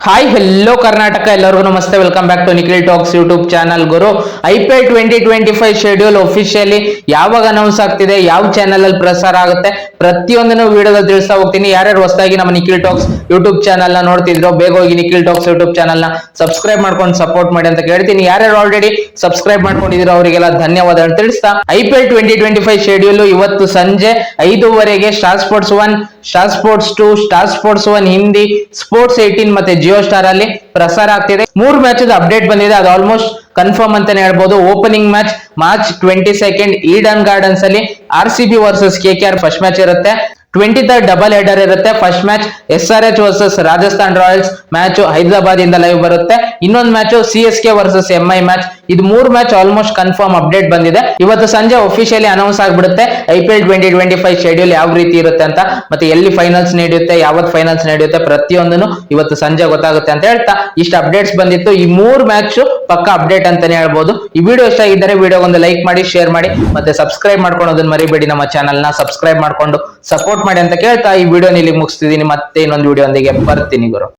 Hi hello Karnataka, ಎಲ್ಲರಿಗೂ ನಮಸ್ತೆ. Welcome back to Nikhil talks YouTube channel. ಗುರು, IPL 2025 ಶೆಡ್ಯೂಲ್ ಒಫಿಷಿಯಲಿ ಯಾವಾಗ ಅನೌನ್ಸ್ ಆಗ್ತಿದೆ, ಯಾವ ಚಾನಲ್ ಅಲ್ಲಿ ಪ್ರಸಾರ ಆಗುತ್ತೆ, ಪ್ರತಿಯೊಂದನ್ನು ವಿಡಿಯೋದಲ್ಲಿ ತಿಳಿಸ್ತಾ ಹೋಗ್ತೀನಿ. ಯಾರ್ಯಾರು ಹೊಸದಾಗಿ ನಮ್ಮ ನಿಖಿಲ್ ಟಾಕ್ಸ್ ಯೂಟ್ಯೂಬ್ ಚಾನಲ್ ನ ನೋಡ್ತಿದ್ರು, ಬೇಗ ಹೋಗಿ ನಿಖಿಲ್ ಟಾಕ್ಸ್ ಯೂಟ್ಯೂಬ್ ಚಾನಲ್ ನ ಸಬ್ಸ್ಕ್ರೈಬ್ ಮಾಡ್ಕೊಂಡು ಸಪೋರ್ಟ್ ಮಾಡಿ ಅಂತ ಕೇಳ್ತೀನಿ. ಯಾರ್ಯಾರು ಆಲ್ರೆಡಿ ಸಬ್ಸ್ಕ್ರೈಬ್ ಮಾಡ್ಕೊಂಡಿದ್ರು ಅವರಿಗೆಲ್ಲ ಧನ್ಯವಾದ ತಿಳಿಸ್ತಾ, IPL 2025 ಶೆಡ್ಯೂಲ್ ಇವತ್ತು ಸಂಜೆ 5:15 star sports 1, star sports 2, star sports 1 Hindi, sports 18 ಮತ್ತೆ ಜಿಯೋ ಸ್ಟಾರ್ ಅಲ್ಲಿ ಪ್ರಸಾರ ಆಗ್ತಿದೆ. 3 ಮ್ಯಾಚ್ ಅಪ್ಡೇಟ್ ಬಂದಿದೆ, ಅದು ಆಲ್ಮೋಸ್ಟ್ ಕನ್ಫರ್ಮ್ ಅಂತಾನೆ ಹೇಳ್ಬೋದು. Opening match March 22 Eden gardens ಅಲ್ಲಿ RCB versus KKR first match ಇರುತ್ತೆ. 23rd ಡಬಲ್ ಹೆಡರ್ ಇರುತ್ತೆ. First match SRH versus Rajasthan Royals match Hyderabad ಇಂದ ಲೈವ್ ಬರುತ್ತೆ. ಇನ್ನೊಂದು match CSK versus MI match. ಇದು 3 ಮ್ಯಾಚ್ ಆಲ್ಮೋಸ್ಟ್ ಕನ್ಫರ್ಮ್ ಅಪ್ಡೇಟ್ ಬಂದಿದೆ. ಇವತ್ತು ಸಂಜೆ ಒಫಿಷಿಯಲಿ ಅನೌನ್ಸ್ ಆಗ್ಬಿಡುತ್ತೆ IPL 2025 ಶೆಡ್ಯೂಲ್ ಯಾವ ರೀತಿ ಇರುತ್ತೆ ಅಂತ, ಮತ್ತೆ ಎಲ್ಲಿ ಫೈನಲ್ಸ್ ನಡೆಯುತ್ತೆ, ಯಾವತ್ ಫೈನಲ್ಸ್ ನಡೆಯುತ್ತೆ, ಪ್ರತಿಯೊಂದನ್ನು ಇವತ್ತು ಸಂಜೆ ಗೊತ್ತಾಗುತ್ತೆ ಅಂತ ಹೇಳ್ತಾ ಇಷ್ಟು ಅಪ್ಡೇಟ್ಸ್ ಬಂದಿತ್ತು. ಈ 3 ಮ್ಯಾಚ್ ಪಕ್ಕ ಅಪ್ಡೇಟ್ ಅಂತಾನೆ ಹೇಳ್ಬೋದು. ಈ ವಿಡಿಯೋ ಇಷ್ಟ ಆಗಿದ್ದರೆ ವಿಡಿಯೋ ಒಂದು ಲೈಕ್ ಮಾಡಿ, ಶೇರ್ ಮಾಡಿ, ಮತ್ತೆ ಸಬ್ಸ್ಕ್ರೈಬ್ ಮಾಡ್ಕೊಳ್ಳೋದನ್ನ ಮರಿಬೇಡಿ. ನಮ್ಮ ಚಾನಲ್ ನ ಸಬ್ಸ್ಕ್ರೈಬ್ ಮಾಡ್ಕೊಂಡು ಸಪೋರ್ಟ್ ಮಾಡಿ ಅಂತ ಕೇಳ್ತಾ ಈ ವಿಡಿಯೋ ಇಲ್ಲಿ ಮುಗಿಸ್ತಿದ್ದೀನಿ. ಮತ್ತೆ ಇನ್ನೊಂದು ವಿಡಿಯೋ ಒಂದಿಗೆ ಬರ್ತೀನಿ ಗುರು.